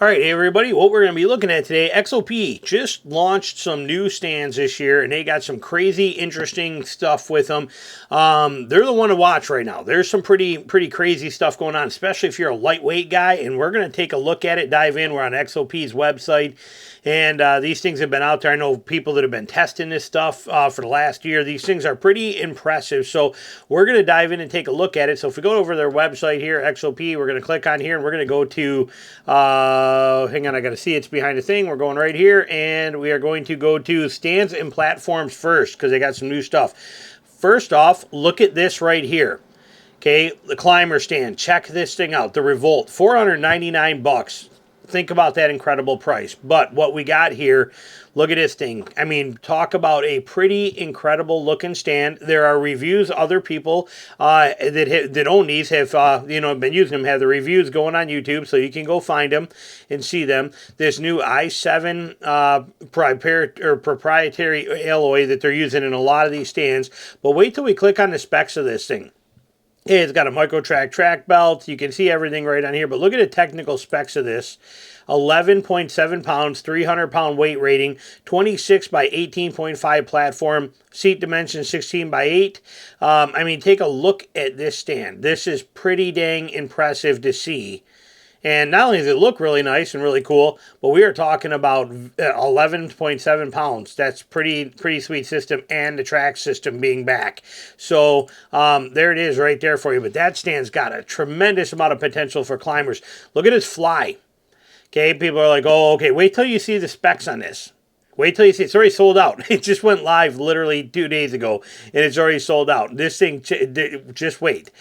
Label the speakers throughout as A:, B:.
A: All right, hey everybody, what we're going to be looking at today, XOP just launched some new stands this year, and they got some crazy, interesting stuff with them. They're the one to watch right now. There's some pretty crazy stuff going on, especially if you're a lightweight guy, and we're going to take a look at it, dive in. We're on XOP's website, and these things have been out there. I know people that have been testing this stuff for the last year. These things are pretty impressive, so we're going to dive in and take a look at it. So if we go over to their website here, XOP, we're going to click on here, and we're going to go to... hang on, I got to see it's behind the thing. We're going right here, and we are going to go to stands and platforms first because they got some new stuff. First off, look at this right here. Okay, the climber stand. Check this thing out. The Revolt, $499. Think about that incredible price. But what we got here, look at this thing. I mean, talk about a pretty incredible looking stand. There are reviews. Other people that own these have been using them. Have the reviews going on YouTube, so you can go find them and see them. This new i7 proprietary alloy that they're using in a lot of these stands. But wait till we click on the specs of this thing. It's got a micro track belt. You can see everything right on here, but look at the technical specs of this. 11.7 pounds, 300-pound weight rating, 26 by 18.5 platform, seat dimension 16 by 8. I mean, take a look at this stand. This is pretty dang impressive to see. And not only does it look really nice and really cool, but we are talking about 11.7 pounds. That's pretty sweet system, and the track system being back. So there it is right there for you. But that stand's got a tremendous amount of potential for climbers. Look at his fly. Okay, people are like, oh, okay, wait till you see the specs on this. Wait till you see, it's already sold out. It just went live literally 2 days ago, and it's already sold out. This thing, just wait.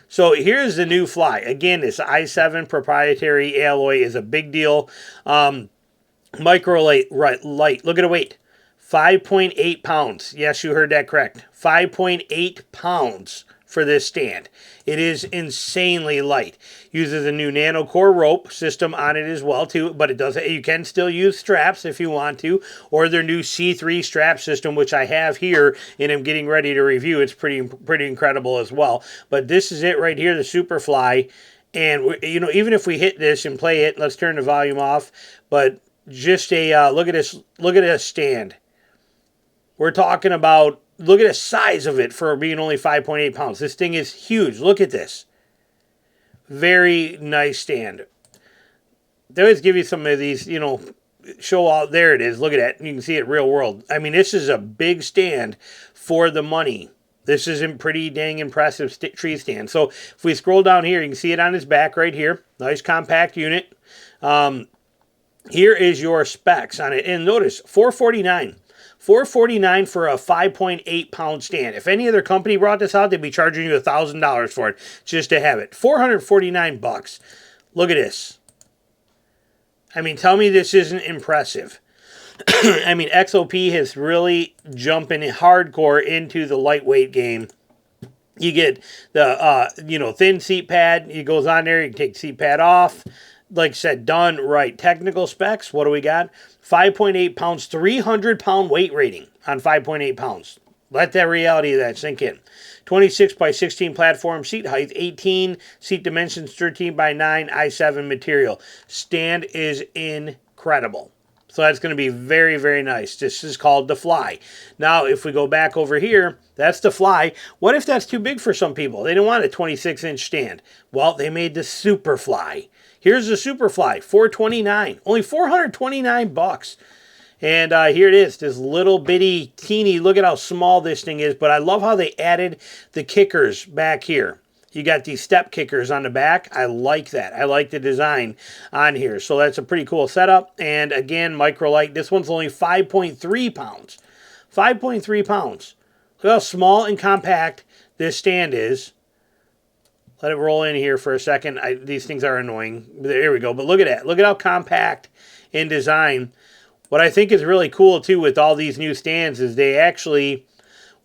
A: So here's the new fly. Again, this i7 proprietary alloy is a big deal. Micro light. Look at the weight. 5.8 pounds. Yes, you heard that correct. 5.8 pounds for this stand. It is insanely light. Uses a new nano core rope system on it as well too, but it does. You can still use straps if you want to, or their new C3 strap system, which I have here and I'm getting ready to review. It's pretty incredible as well. But this is it right here, the Superfly. And even if we hit this and play it, let's turn the volume off. But just a look at this stand. We're talking about. Look at the size of it for being only 5.8 pounds. This thing is huge. Look at this. Very nice stand. They always give you some of these, show out. There it is. Look at that. You can see it real world. I mean, this is a big stand for the money. This is a pretty dang impressive tree stand. So if we scroll down here, you can see it on his back right here. Nice compact unit. Here is your specs on it. And notice, $449. $449 for a 5.8 pound stand. If any other company brought this out, they'd be charging you $1,000 for it just to have it. $449. Look at this. I mean, tell me this isn't impressive. I mean, XOP has really jumped in hardcore into the lightweight game. You get the thin seat pad. It goes on there. You can take the seat pad off. Like I said, done right. Technical specs, what do we got? 5.8 pounds, 300-pound weight rating on 5.8 pounds. Let that reality of that sink in. 26 by 16 platform, seat height 18, seat dimensions 13 by 9, i7 material. Stand is incredible. So that's going to be very, very nice. This is called the Fly. Now, if we go back over here, that's the Fly. What if that's too big for some people? They don't want a 26-inch stand. Well, they made the Superfly. Here's the Superfly, $429, only $429. And here it is, this little bitty teeny, look at how small this thing is, but I love how they added the kickers back here. You got these step kickers on the back. I like that. I like the design on here. So that's a pretty cool setup. And again, microlight. This one's only 5.3 pounds. 5.3 pounds. Look how small and compact this stand is. Let it roll in here for a second. These things are annoying. There we go. But look at that. Look at how compact in design. What I think is really cool, too, with all these new stands is they actually,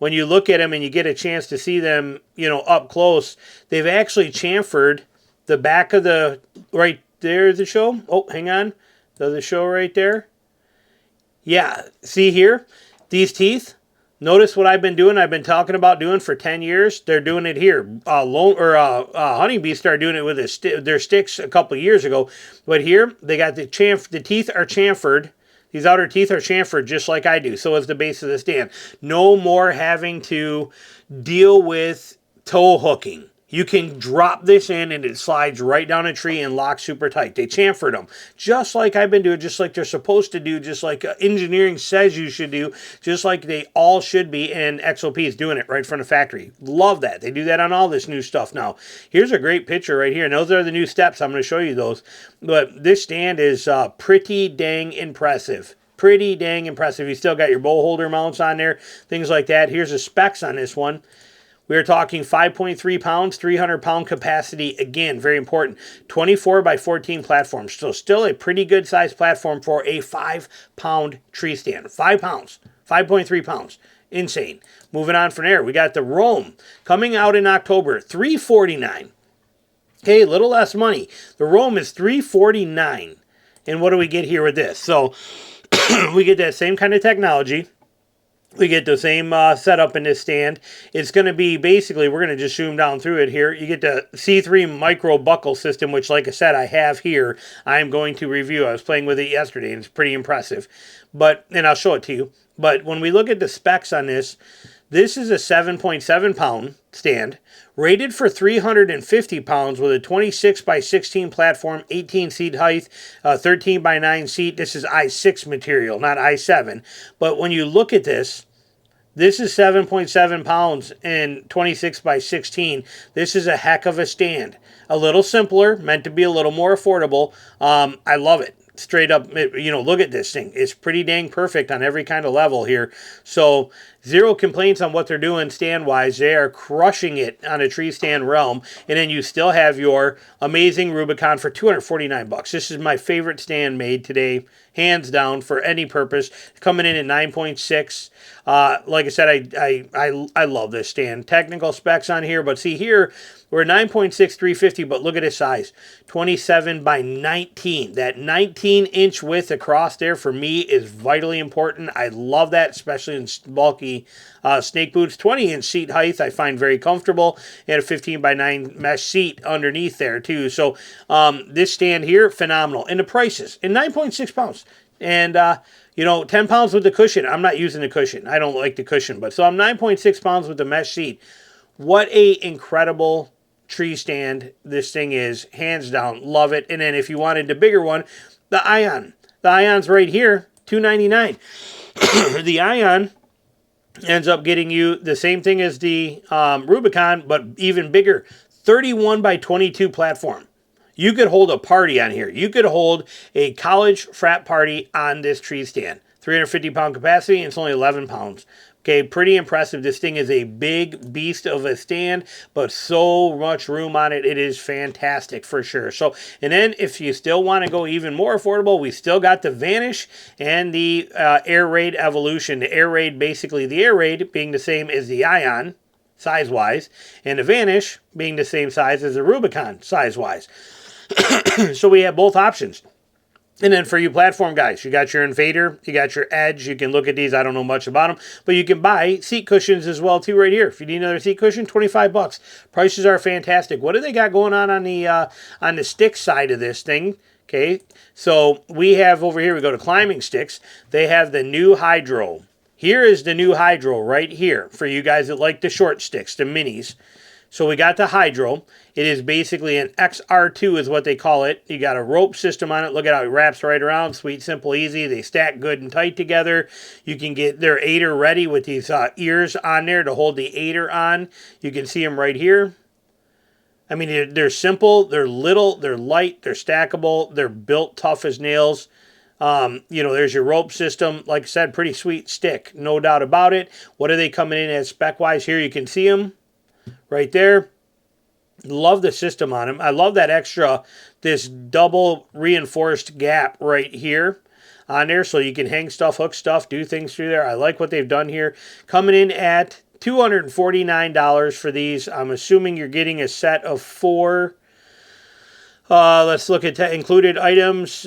A: when you look at them and you get a chance to see them, up close, they've actually chamfered the back of the, right there, the show. Oh, hang on. Does it show right there? Yeah. See here? These teeth? Notice what I've been doing. I've been talking about doing for 10 years. They're doing it here. Honeybees started doing it with their sticks a couple of years ago. But here, they got the teeth are chamfered. These outer teeth are chamfered just like I do. So is the base of the stand. No more having to deal with toe hooking. You can drop this in and it slides right down a tree and locks super tight. They chamfered them just like I've been doing, just like they're supposed to do, just like engineering says you should do, just like they all should be, and XOP is doing it right from the factory. Love that. They do that on all this new stuff now. Here's a great picture right here, and those are the new steps. I'm going to show you those. But this stand is pretty dang impressive. Pretty dang impressive. You still got your bow holder mounts on there, things like that. Here's the specs on this one. We are talking 5.3 pounds, 300-pound capacity. Again, very important. 24 by 14 platform. So still a pretty good size platform for a 5-pound tree stand. 5 pounds, 5.3 pounds. Insane. Moving on from there, we got the Rome coming out in October, $349. Okay, a little less money. The Rome is $349. And what do we get here with this? So we get that same kind of technology. We get the same setup in this stand. It's going to be basically, we're going to just zoom down through it here. You get the C3 micro buckle system, which like I said, I have here. I'm going to review. I was playing with it yesterday and it's pretty impressive. And I'll show it to you. But when we look at the specs on this, this is a 7.7 pound stand, rated for 350 pounds with a 26 by 16 platform, 18 seat height, 13 by 9 seat. This is I6 material, not I7. But when you look at this, this is 7.7 pounds and 26 by 16. This is a heck of a stand. A little simpler, meant to be a little more affordable. I love it. Straight up, look at this thing. It's pretty dang perfect on every kind of level here. So zero complaints on what they're doing stand-wise. They are crushing it on a tree stand realm. And then you still have your amazing Rubicon for $249. This is my favorite stand made today, hands down, for any purpose. Coming in at 9.6. Like I said, I love this stand. Technical specs on here, but see here, we're 9.6, 350, but look at its size. 27 by 19. That 19-inch width across there for me is vitally important. I love that, especially in bulky snake boots. 20-inch seat height I find very comfortable, and a 15 by 9 mesh seat underneath there too. So this stand here, phenomenal. And the prices, and 9.6 pounds. And 10 pounds with the cushion. I'm not using the cushion. I don't like the cushion, but so I'm 9.6 pounds with the mesh seat. What a incredible tree stand this thing is, hands down. Love it. And then if you wanted the bigger one, the Ion. The Ion's right here, $299. The Ion ends up getting you the same thing as the Rubicon, but even bigger. 31 by 22 platform. You could hold a party on here. You could hold a college frat party on this tree stand. 350-pound capacity, and it's only 11 pounds. Okay, pretty impressive. This thing is a big beast of a stand, but so much room on it. It is fantastic for sure. So, and then if you still want to go even more affordable, we still got the Vanish and the Air Raid Evolution. The Air Raid, basically the Air Raid being the same as the Ion, size-wise, and the Vanish being the same size as the Rubicon, size-wise. So we have both options. And then for you platform guys, you got your Invader, you got your Edge. You can look at these. I don't know much about them, but you can buy seat cushions as well too right here. If you need another seat cushion, $25. Prices are fantastic. What do they got going on the stick side of this thing? Okay, so we have over here, we go to climbing sticks. They have the new Hydro. Here is the new Hydro right here for you guys that like the short sticks, the minis. So we got the Hydro. It is basically an XR2 is what they call it. You got a rope system on it. Look at how it wraps right around. Sweet, simple, easy. They stack good and tight together. You can get their aider ready with these ears on there to hold the aider on. You can see them right here. I mean, they're simple. They're little. They're light. They're stackable. They're built tough as nails. There's your rope system. Like I said, pretty sweet stick. No doubt about it. What are they coming in as spec-wise? Here you can see them. Right there. Love the system on them. I love that extra, this double reinforced gap right here on there so you can hang stuff, hook stuff, do things through there. I like what they've done here. Coming in at $249 for these. I'm assuming you're getting a set of 4. Let's look at included items.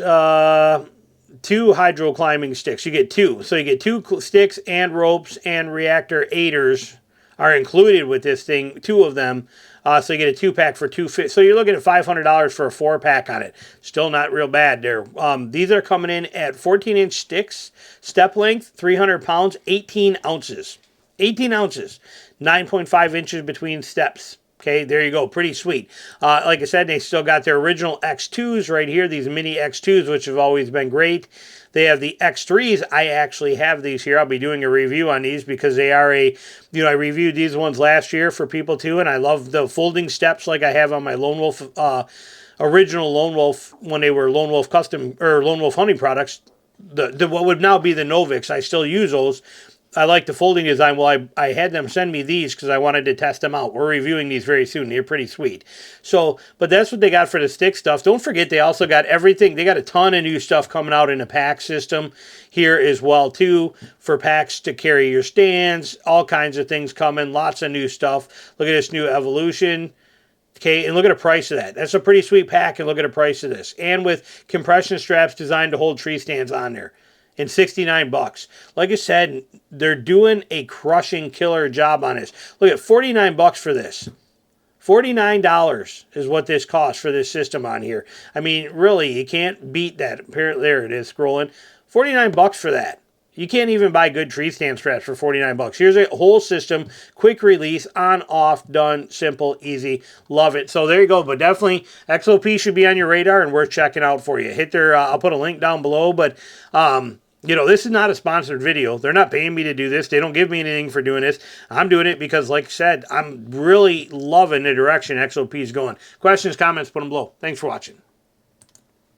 A: 2 hydro climbing sticks. You get 2. So you get 2 sticks and ropes, and reactor aiders are included with this thing, 2 of them. So you get a 2-pack for $250. So you're looking at $500 for a 4-pack on it. Still not real bad there. These are coming in at 14-inch sticks, step length, 300 pounds, 18 ounces. 18 ounces, 9.5 inches between steps. Okay, there you go. Pretty sweet. Like I said, they still got their original X2s right here, these mini X2s, which have always been great. They have the X3s. I actually have these here. I'll be doing a review on these because they are I reviewed these ones last year for people too, and I love the folding steps like I have on my Lone Wolf, original Lone Wolf, when they were Lone Wolf custom, or Lone Wolf hunting products. The what would now be the Novix. I still use those. I like the folding design. Well, I had them send me these because I wanted to test them out. We're reviewing these very soon. They're pretty sweet. So, but that's what they got for the stick stuff. Don't forget, they also got everything. They got a ton of new stuff coming out in the pack system here as well, too, for packs to carry your stands. All kinds of things coming. Lots of new stuff. Look at this new Evolution. Okay, and look at the price of that. That's a pretty sweet pack, and look at the price of this. And with compression straps designed to hold tree stands on there. And $69. Like I said, they're doing a crushing killer job on this. Look at $49 for this. $49 is what this costs for this system on here. I mean, really, you can't beat that. Apparently, there it is scrolling. $49 for that. You can't even buy good tree stand straps for $49. Here's a whole system, quick release, on, off, done, simple, easy. Love it. So there you go. But definitely, XOP should be on your radar and worth checking out for you. Hit their, I'll put a link down below, but this is not a sponsored video. They're not paying me to do this. They don't give me anything for doing this. I'm doing it because, like I said, I'm really loving the direction XOP is going. Questions, comments, put them below. Thanks for watching.